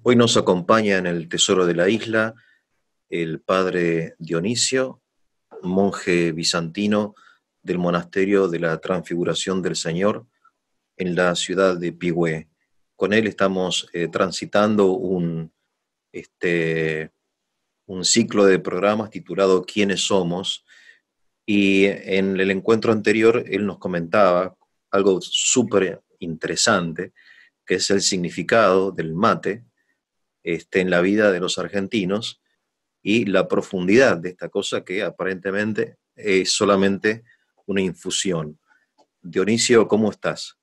Hoy nos acompaña en el Tesoro de la Isla el padre Dionisio, monje bizantino del monasterio de la Transfiguración del Señor en la ciudad de Pigüé. Con él estamos transitando un ciclo de programas titulado ¿Quiénes somos? Y en el encuentro anterior él nos comentaba algo súper interesante, que es el significado del mate en la vida de los argentinos y la profundidad de esta cosa que aparentemente es solamente una infusión. Dionisio, ¿cómo estás?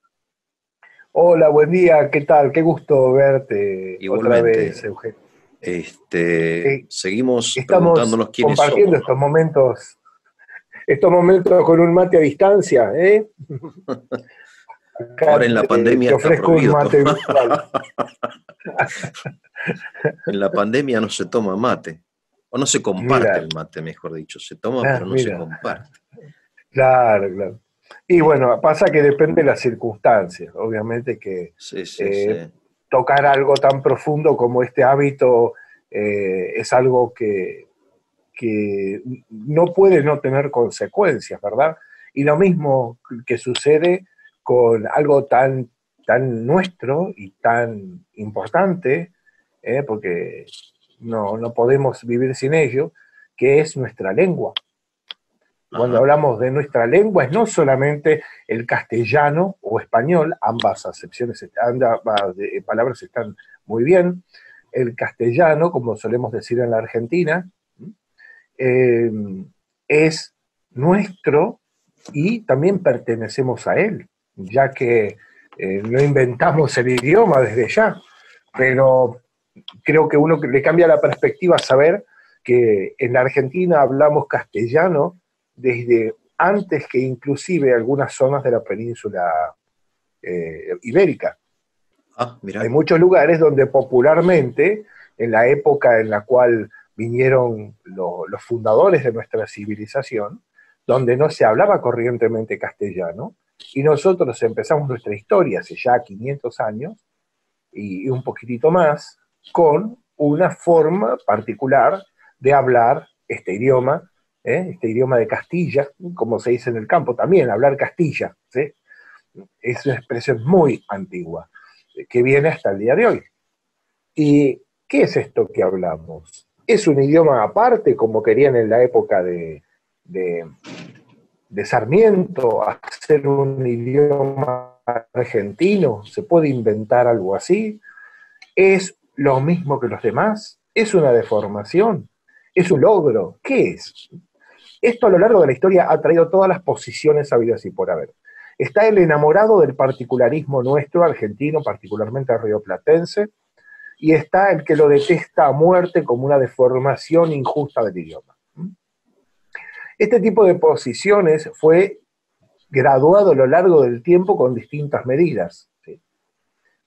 Hola, buen día, ¿qué tal? Qué gusto verte otra vez, Igualmente, Eugenio. Eh, seguimos Estamos preguntándonos quiénes compartiendo somos, ¿no? estos momentos con un mate a distancia, ¿eh? Acá Ahora en la pandemia te está ofrezco un prohibido mate tomar. virtual. En la pandemia no se toma mate, o no se comparte Mira, el mate, mejor dicho. Se toma, pero no se mira, comparte. claro, claro. Y Eh, bueno, pasa que depende de las circunstancias. Obviamente que sí, sí, eh, sí. tocar algo tan profundo como este hábito es algo que no puede no tener consecuencias, ¿verdad? Y lo mismo que sucede con algo tan nuestro y tan importante, porque no podemos vivir sin ello, que es nuestra lengua. Cuando Ajá. hablamos de nuestra lengua es no solamente el castellano o español, ambas acepciones, ambas palabras están muy bien, el castellano, como solemos decir en la Argentina, eh, es nuestro y también pertenecemos a él, ya que no inventamos el idioma desde ya, pero creo que uno le cambia la perspectiva saber que en la Argentina hablamos castellano desde antes que inclusive algunas zonas de la península ibérica. Ah, Hay mira. muchos lugares donde popularmente, en la época en la cual vinieron los fundadores de nuestra civilización, donde no se hablaba corrientemente castellano, y nosotros empezamos nuestra historia hace ya 500 años y un poquitito más, con una forma particular de hablar este idioma de Castilla, como se dice en el campo también, hablar Castilla, ¿sí? Es una expresión muy antigua, que viene hasta el día de hoy. ¿Y qué es esto que hablamos? ¿Es un idioma aparte, como querían en la época de, de Sarmiento, hacer un idioma argentino? ¿Se puede inventar algo así? ¿Es lo mismo que los demás? ¿Es una deformación? ¿Es un logro? ¿Qué es? Esto a lo largo de la historia ha traído todas las posiciones habidas y por haber. Está el enamorado del particularismo nuestro, argentino, particularmente rioplatense, y está el que lo detesta a muerte como una deformación injusta del idioma. Este tipo de posiciones fue graduado a lo largo del tiempo con distintas medidas. ¿Sí?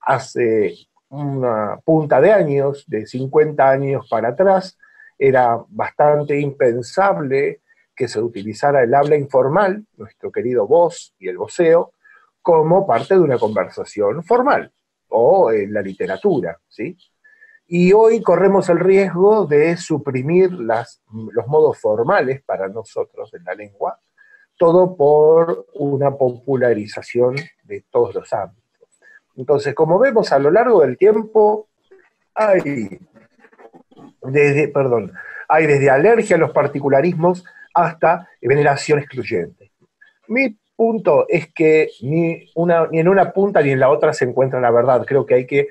Hace una punta de años, de 50 años para atrás, era bastante impensable que se utilizara el habla informal, nuestro querido vos y el voceo, como parte de una conversación formal o en la literatura, ¿sí? Y hoy corremos el riesgo de suprimir los modos formales para nosotros en la lengua, todo por una popularización de todos los ámbitos. Entonces, como vemos a lo largo del tiempo, hay perdón, hay desde alergia a los particularismos hasta veneración excluyente. Mi punto es que ni en una punta ni en la otra se encuentra la verdad. Creo que hay que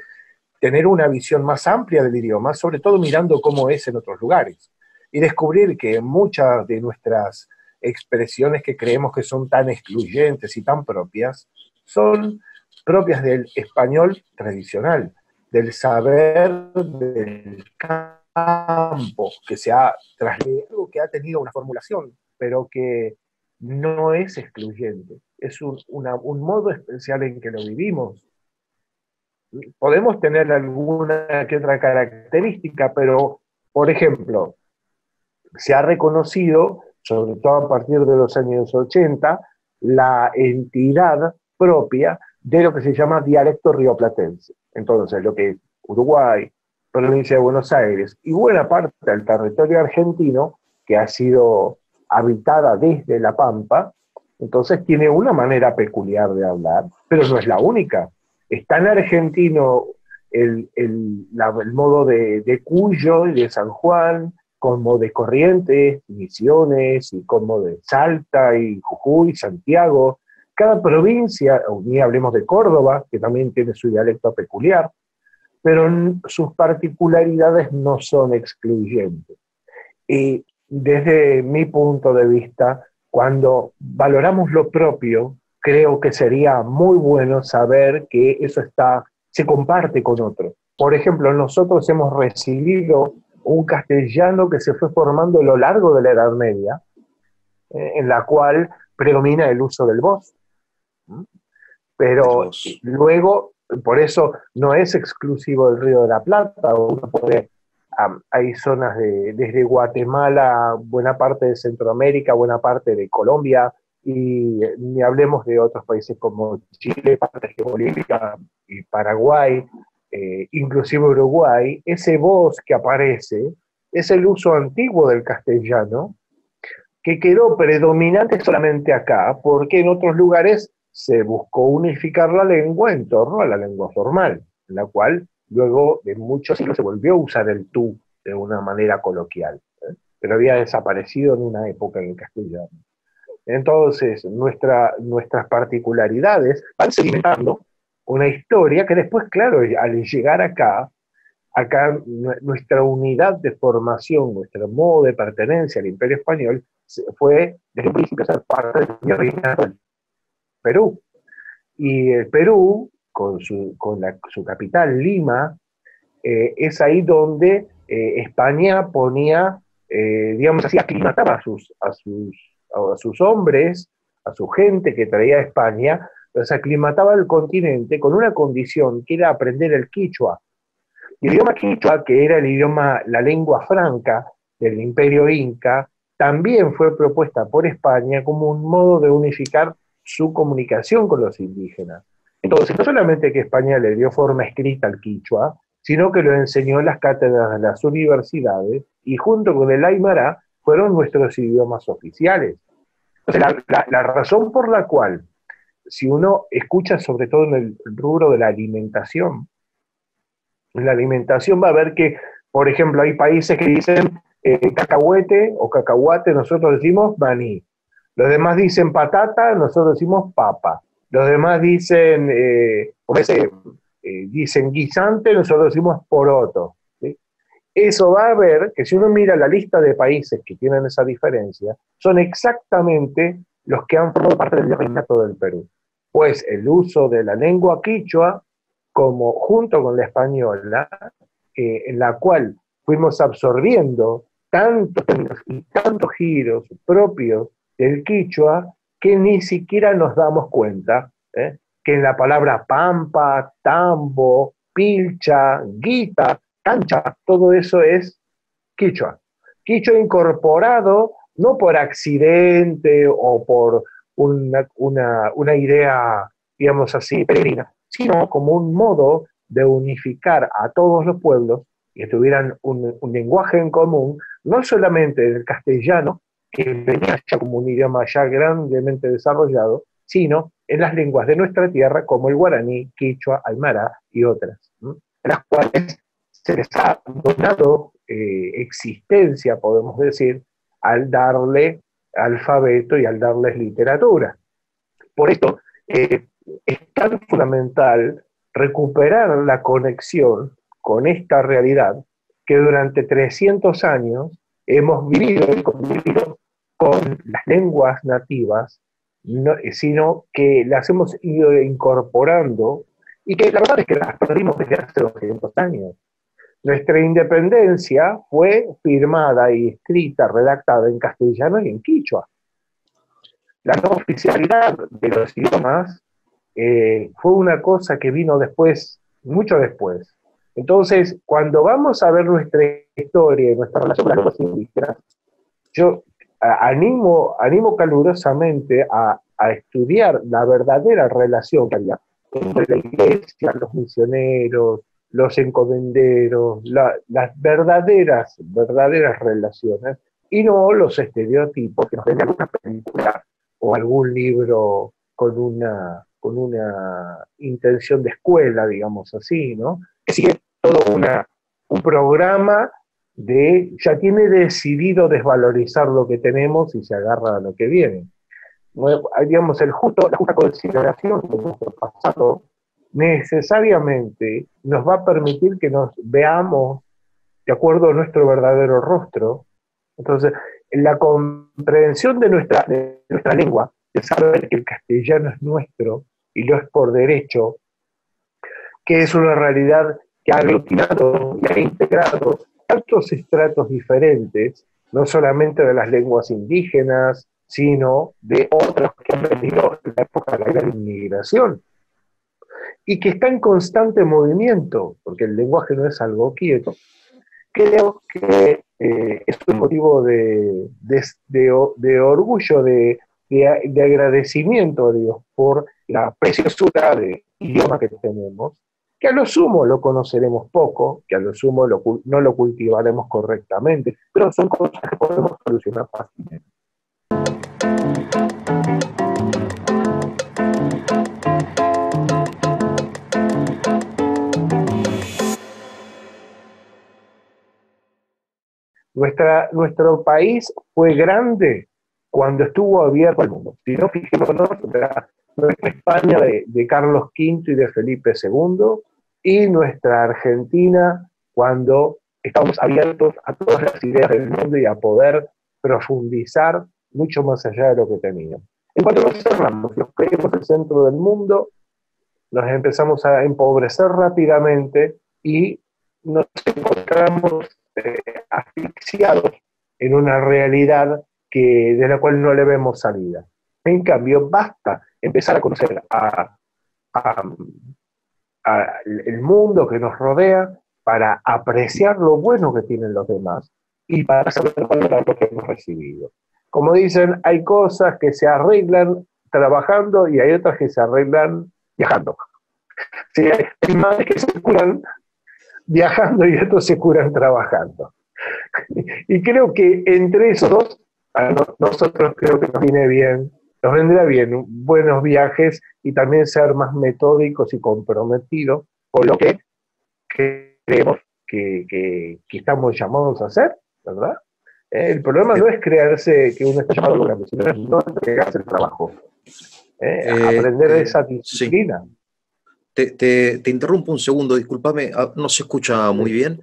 tener una visión más amplia del idioma, sobre todo mirando cómo es en otros lugares, y descubrir que muchas de nuestras expresiones que creemos que son tan excluyentes y tan propias, son propias del español tradicional, del saber del campo, que se ha trasladado, que ha tenido una formulación, pero que no es excluyente, es un modo especial en que lo vivimos. Podemos tener alguna que otra característica, pero, por ejemplo, se ha reconocido, sobre todo a partir de los años 80, la entidad propia de lo que se llama dialecto rioplatense. Entonces, lo que es Uruguay, provincia de Buenos Aires, y buena parte del territorio argentino, que ha sido habitada desde La Pampa, entonces tiene una manera peculiar de hablar, pero no es la única. Es tan argentino el modo de Cuyo y de San Juan, como de Corrientes, Misiones, y como de Salta y Jujuy, Santiago. Cada provincia, ni hablemos de Córdoba, que también tiene su dialecto peculiar, pero sus particularidades no son excluyentes. Y desde mi punto de vista, cuando valoramos lo propio, creo que sería muy bueno saber que eso se comparte con otros. Por ejemplo, nosotros hemos recibido un castellano que se fue formando a lo largo de la Edad Media, en la cual predomina el uso del vos. Pero luego, por eso no es exclusivo del Río de la Plata, uno puede, hay zonas desde Guatemala, buena parte de Centroamérica, buena parte de Colombia, y ni hablemos de otros países como Chile, parte de Bolivia y Paraguay, inclusive Uruguay. Ese vos que aparece es el uso antiguo del castellano, que quedó predominante solamente acá, porque en otros lugares se buscó unificar la lengua en torno a la lengua formal, en la cual luego de muchos siglos se volvió a usar el tú de una manera coloquial, pero había desaparecido en una época en el castellano. Entonces, nuestras particularidades van sedimentando una historia que después, claro, al llegar acá nuestra unidad de formación, nuestro modo de pertenencia al Imperio Español fue desde el principio ser parte del reino del Perú. Y el Perú, con su capital Lima, es ahí donde España ponía, digamos así, aclimataba a sus hombres, a su gente que traía a España, los aclimataba al continente con una condición que era aprender el quichua. Y el idioma quichua, que era la lengua franca del Imperio Inca, también fue propuesta por España como un modo de unificar su comunicación con los indígenas. Entonces, no solamente que España le dio forma escrita al quichua, sino que lo enseñó en las cátedras de las universidades, y junto con el aymara fueron nuestros idiomas oficiales. Entonces, la razón por la cual, si uno escucha sobre todo en el rubro de la alimentación, en la alimentación va a ver que, por ejemplo, hay países que dicen cacahuete o cacahuate, nosotros decimos maní. Los demás dicen patata, nosotros decimos papa. Los demás dicen, dicen guisante, nosotros decimos poroto. ¿Sí? Eso va a ver que si uno mira la lista de países que tienen esa diferencia, son exactamente los que han formado parte del virreinato del Perú. Pues el uso de la lengua quichua, como junto con la española, en la cual fuimos absorbiendo tantos giros propios del quichua que ni siquiera nos damos cuenta que en la palabra pampa, tambo, pilcha, guita, cancha, todo eso es quichua. Quichua incorporado no por accidente o por una idea, digamos así, peregrina, sino como un modo de unificar a todos los pueblos y que tuvieran un lenguaje en común, no solamente el castellano, que venía ya como un idioma ya grandemente desarrollado, sino en las lenguas de nuestra tierra como el guaraní, quichua, aymara y otras, en las cuales se les ha donado existencia, podemos decir, al darle alfabeto y al darles literatura. Por esto, es tan fundamental recuperar la conexión con esta realidad que durante 300 años hemos vivido y convivido con las lenguas nativas, sino que las hemos ido incorporando y que la verdad es que las perdimos desde hace 200 años. Nuestra independencia fue firmada y escrita, redactada en castellano y en quichua. La no oficialidad de los idiomas fue una cosa que vino después, mucho después. Entonces, cuando vamos a ver nuestra historia y nuestra relación con las indígenas, yo animo calurosamente a estudiar la verdadera relación que había entre la iglesia, los misioneros, los encomenderos, las verdaderas relaciones, y no los estereotipos que nos vende alguna película o algún libro con una intención de escuela, digamos así, ¿no? Que sigue todo un programa ya tiene decidido desvalorizar lo que tenemos y se agarra a lo que viene. Digamos, la justa consideración de nuestro pasado necesariamente nos va a permitir que nos veamos de acuerdo a nuestro verdadero rostro. Entonces, la comprensión de nuestra lengua, de saber que el castellano es nuestro y lo es por derecho, que es una realidad que ha aglutinado y ha integrado tantos estratos diferentes, no solamente de las lenguas indígenas, sino de otras que han venido en la época de la gran inmigración, y que está en constante movimiento, porque el lenguaje no es algo quieto. Creo que es un motivo de orgullo, de agradecimiento a Dios por la preciosura de idioma que tenemos, que a lo sumo lo conoceremos poco, que a lo sumo no lo cultivaremos correctamente, pero son cosas que podemos solucionar fácilmente. Nuestro país fue grande cuando estuvo abierto al mundo. Si no, fijémonos, nuestra España de Carlos V y de Felipe II, y nuestra Argentina cuando estamos abiertos a todas las ideas del mundo y a poder profundizar mucho más allá de lo que teníamos. En cuanto nos cerramos, nos creemos el centro del mundo, nos empezamos a empobrecer rápidamente y nos encontramos asfixiados en una realidad de la cual no le vemos salida. En cambio, basta empezar a conocer el mundo que nos rodea para apreciar lo bueno que tienen los demás y para saber valorar lo que hemos recibido. Como dicen, hay cosas que se arreglan trabajando y hay otras que se arreglan viajando. Sí, hay madres que se curan viajando y otros se curan trabajando. Y creo que entre esos dos, a nosotros creo que nos viene bien, nos vendrá bien buenos viajes y también ser más metódicos y comprometidos con lo que creemos que estamos llamados a hacer, ¿verdad? El problema no es creerse que uno está llamado a lo grande, sino no entregarse el trabajo. Aprender esa disciplina. Sí. Te interrumpo un segundo, discúlpame, no se escucha muy bien,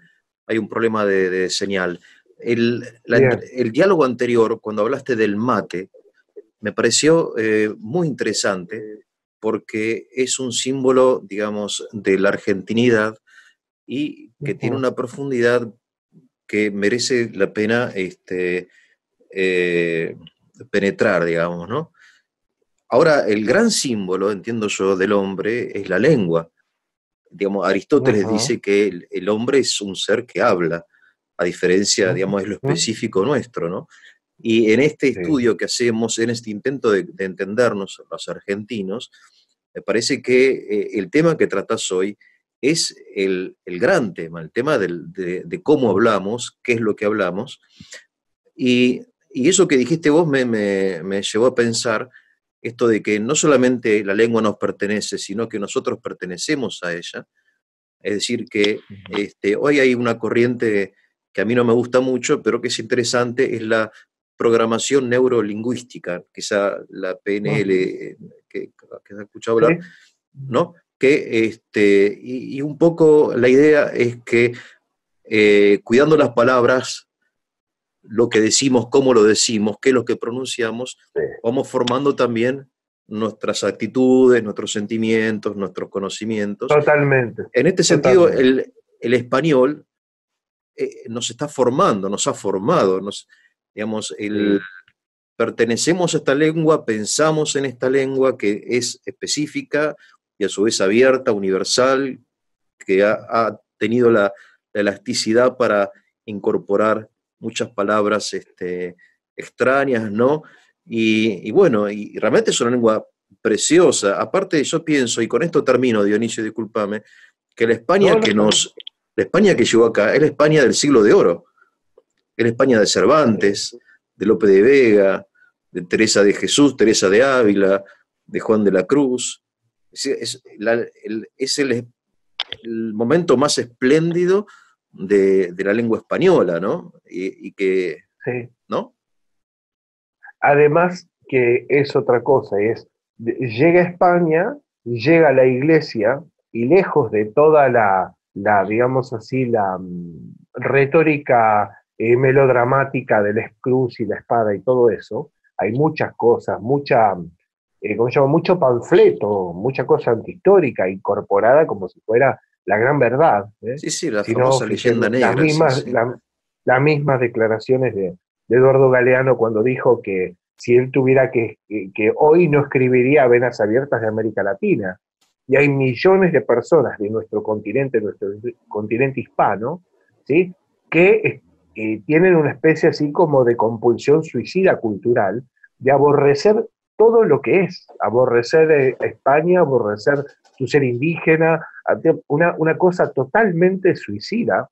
hay un problema de señal. El diálogo anterior, cuando hablaste del mate, me pareció muy interesante porque es un símbolo, digamos, de la argentinidad y que tiene una profundidad que merece la pena penetrar, digamos, ¿no? Ahora, el gran símbolo, entiendo yo, del hombre es la lengua. Digamos, Aristóteles dice que el hombre es un ser que habla, a diferencia, digamos, es lo específico nuestro, ¿no? Y en este estudio que hacemos, en este intento de entendernos los argentinos, me parece que el tema que tratás hoy es el gran tema, el tema de cómo hablamos, qué es lo que hablamos. Y eso que dijiste vos me llevó a pensar esto de que no solamente la lengua nos pertenece, sino que nosotros pertenecemos a ella. Es decir, que hoy hay una corriente que a mí no me gusta mucho, pero que es interesante, es la programación neurolingüística, quizá la PNL, que has escuchado hablar, ¿no? Que, y un poco la idea es que cuidando las palabras, lo que decimos, cómo lo decimos, qué es lo que pronunciamos, vamos formando también nuestras actitudes, nuestros sentimientos, nuestros conocimientos. Totalmente. En este sentido, el español nos está formando, nos ha formado, digamos, pertenecemos a esta lengua, pensamos en esta lengua que es específica y a su vez abierta, universal, que ha tenido la elasticidad para incorporar muchas palabras extrañas, ¿no? Y bueno, y realmente es una lengua preciosa. Aparte, yo pienso, y con esto termino, Dionisio, discúlpame, Que la España la España que llegó acá es la España del siglo de oro. Es la España de Cervantes, de Lope de Vega, de Teresa de Jesús, Teresa de Ávila, de Juan de la Cruz. Es el momento más espléndido de la lengua española, ¿no? Y que, Sí. ¿no? Además que es otra cosa, llega a España, llega a la iglesia y lejos de toda digamos así, la retórica melodramática del cruz y la espada y todo eso, hay muchas cosas, ¿cómo se llama? Mucho panfleto, mucha cosa antihistórica incorporada como si fuera la gran verdad. Sí, sí, la Sino, famosa leyenda negra. las mismas declaraciones de Eduardo Galeano cuando dijo que si él tuviera que hoy no escribiría Venas Abiertas de América Latina. Y hay millones de personas de nuestro continente hispano, ¿sí? Que tienen una especie así como de compulsión suicida cultural, de aborrecer todo lo que es, aborrecer España, aborrecer su ser indígena, una cosa totalmente suicida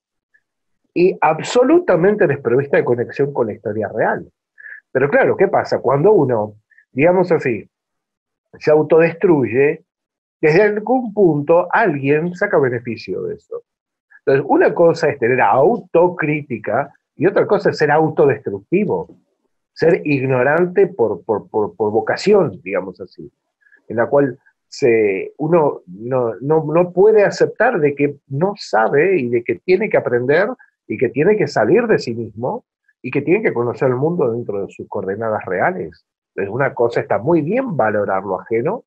y absolutamente desprovista de conexión con la historia real. Pero claro, ¿qué pasa? Cuando uno, digamos así, se autodestruye, desde algún punto alguien saca beneficio de eso. Entonces, una cosa es tener autocrítica y otra cosa es ser autodestructivo, ser ignorante por vocación, digamos así, en la cual uno no puede aceptar de que no sabe y de que tiene que aprender y que tiene que salir de sí mismo y que tiene que conocer el mundo dentro de sus coordenadas reales. Entonces, una cosa está muy bien valorar lo ajeno.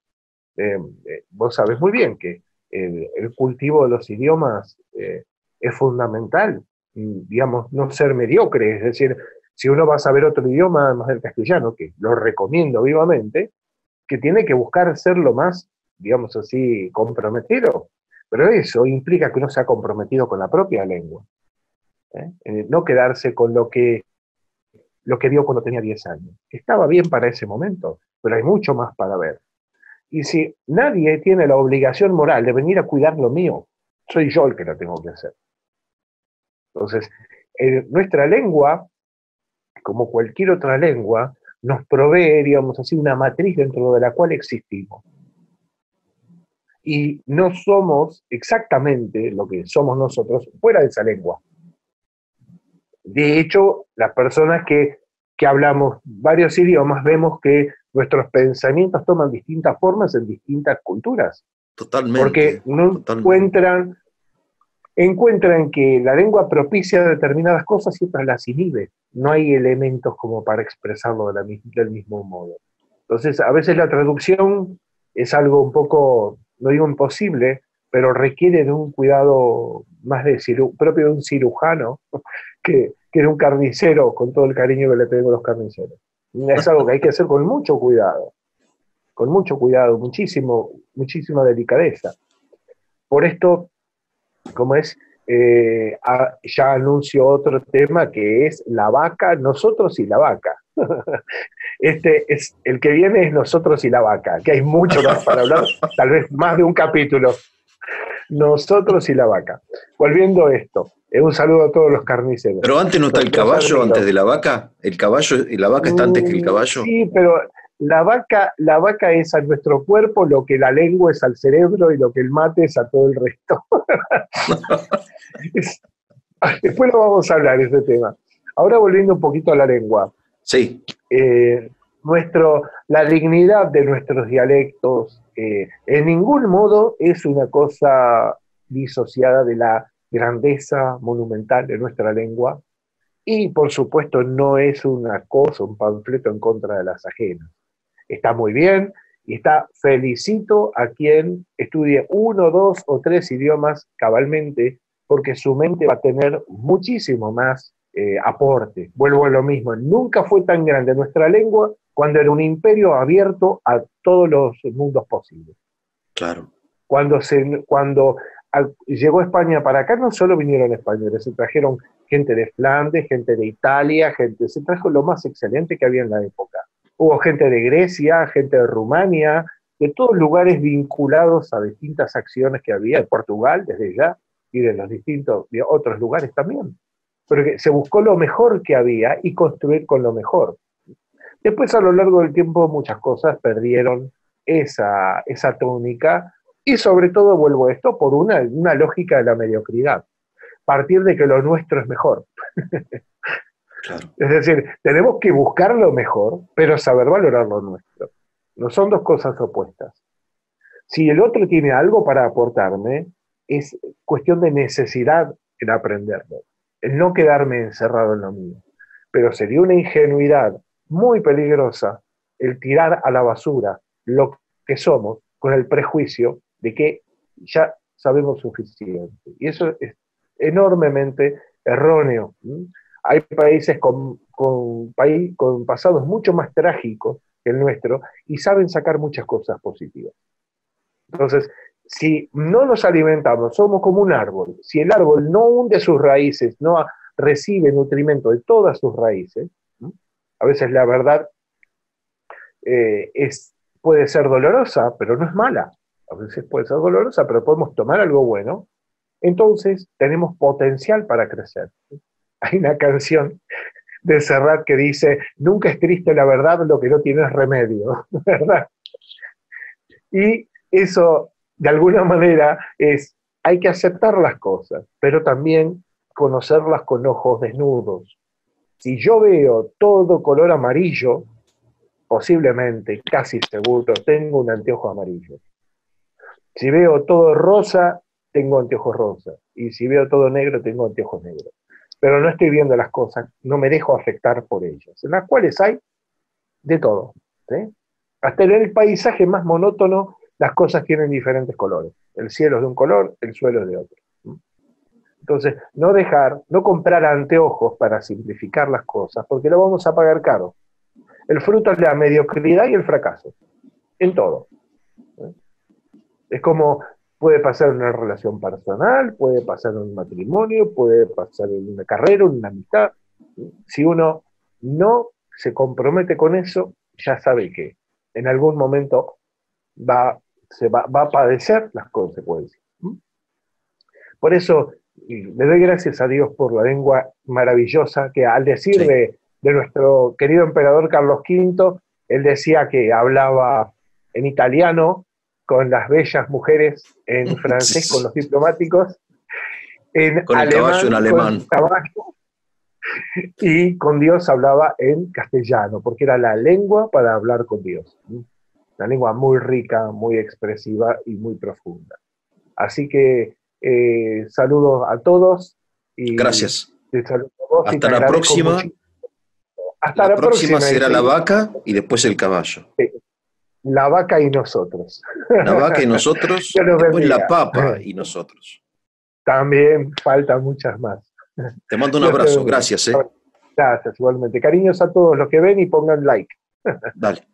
Vos sabés muy bien que el cultivo de los idiomas es fundamental, digamos, no ser mediocre, es decir, si uno va a saber otro idioma además del castellano, que lo recomiendo vivamente, que tiene que buscar ser lo más, digamos así, comprometido, pero eso implica que uno sea comprometido con la propia lengua, no quedarse con lo que vio cuando tenía 10 años. Estaba bien para ese momento, pero hay mucho más para ver. Y si nadie tiene la obligación moral de venir a cuidar lo mío, soy yo el que lo tengo que hacer. Entonces, nuestra lengua, como cualquier otra lengua, nos provee, digamos así, una matriz dentro de la cual existimos. Y no somos exactamente lo que somos nosotros fuera de esa lengua. De hecho, las personas que hablamos varios idiomas vemos que nuestros pensamientos toman distintas formas en distintas culturas. Totalmente. Porque no encuentran que la lengua propicia determinadas cosas y otras las inhibe. No hay elementos como para expresarlo del mismo modo. Entonces, a veces la traducción es algo un poco, no digo imposible, pero requiere de un cuidado más propio de un cirujano que de un carnicero, con todo el cariño que le tengo a los carniceros. Es algo que hay que hacer con mucho cuidado, muchísima delicadeza. Por esto, como ya anuncio otro tema que es la vaca, nosotros y la vaca. El que viene es nosotros y la vaca, que hay mucho más para hablar, tal vez más de un capítulo. Nosotros y la vaca. Volviendo a esto, un saludo a todos los carniceros. Pero antes no está el caballo, antes de la vaca. ¿El caballo y la vaca está antes que el caballo? Sí, pero la vaca es a nuestro cuerpo lo que la lengua es al cerebro y lo que el mate es a todo el resto. Después lo vamos a hablar, ese tema. Ahora volviendo un poquito a la lengua. Sí. La dignidad de nuestros dialectos en ningún modo es una cosa disociada de la grandeza monumental de nuestra lengua y por supuesto no es una cosa, un panfleto en contra de las ajenas. Está muy bien y felicito a quien estudie 1, 2 o 3 idiomas cabalmente porque su mente va a tener muchísimo más aporte. Vuelvo a lo mismo, nunca fue tan grande nuestra lengua cuando era un imperio abierto a todos los mundos posibles. Claro. Cuando llegó España para acá, no solo vinieron españoles, se trajeron gente de Flandes, gente de Italia, se trajo lo más excelente que había en la época. Hubo gente de Grecia, gente de Rumania, de todos lugares vinculados a distintas acciones que había, de Portugal desde ya, y de los distintos, de otros lugares también. Pero que se buscó lo mejor que había y construir con lo mejor. Después, a lo largo del tiempo, muchas cosas perdieron esa tónica, y sobre todo, vuelvo a esto, por una lógica de la mediocridad. Partir de que lo nuestro es mejor. Claro. Es decir, tenemos que buscar lo mejor, pero saber valorar lo nuestro. No son dos cosas opuestas. Si el otro tiene algo para aportarme, es cuestión de necesidad en aprenderlo, el no quedarme encerrado en lo mío. Pero sería una ingenuidad muy peligrosa el tirar a la basura lo que somos con el prejuicio de que ya sabemos suficiente. Y eso es enormemente erróneo. Hay países con pasados mucho más trágicos que el nuestro y saben sacar muchas cosas positivas. Entonces, si no nos alimentamos, somos como un árbol. Si el árbol no hunde sus raíces, no recibe nutrimento de todas sus raíces, a veces la verdad puede ser dolorosa, pero no es mala. A veces puede ser dolorosa, pero podemos tomar algo bueno. Entonces, tenemos potencial para crecer. Hay una canción de Serrat que dice: nunca es triste la verdad, lo que no tiene es remedio, ¿verdad? Y eso, de alguna manera, hay que aceptar las cosas, pero también conocerlas con ojos desnudos. Si yo veo todo color amarillo, posiblemente, casi seguro, tengo un anteojo amarillo. Si veo todo rosa, tengo anteojos rosa. Y si veo todo negro, tengo anteojos negros. Pero no estoy viendo las cosas, no me dejo afectar por ellas, en las cuales hay de todo, ¿sí? Hasta en el paisaje más monótono, las cosas tienen diferentes colores. El cielo es de un color, el suelo es de otro. Entonces, no comprar anteojos para simplificar las cosas, porque lo vamos a pagar caro. El fruto es la mediocridad y el fracaso, en todo. Es como puede pasar en una relación personal, puede pasar en un matrimonio, puede pasar en una carrera, en una amistad. Si uno no se compromete con eso, ya sabe que en algún momento va a padecer las consecuencias. Por eso le doy gracias a Dios por la lengua maravillosa que, al decir de nuestro querido emperador Carlos V, él decía que hablaba en italiano con las bellas mujeres, en francés con los diplomáticos, con el caballo en alemán, con el caballo, y con Dios hablaba en castellano, porque era la lengua para hablar con Dios. Una lengua muy rica, muy expresiva y muy profunda. Así que saludos a todos. Y gracias. Te saludo a vos. Hasta la próxima. Muchísimo. Hasta la próxima será la vaca y después el caballo. La vaca y nosotros. La vaca y nosotros, después la papa y nosotros. También faltan muchas más. Te mando un abrazo, gracias. Gracias, igualmente. Cariños a todos los que ven y pongan like. Dale.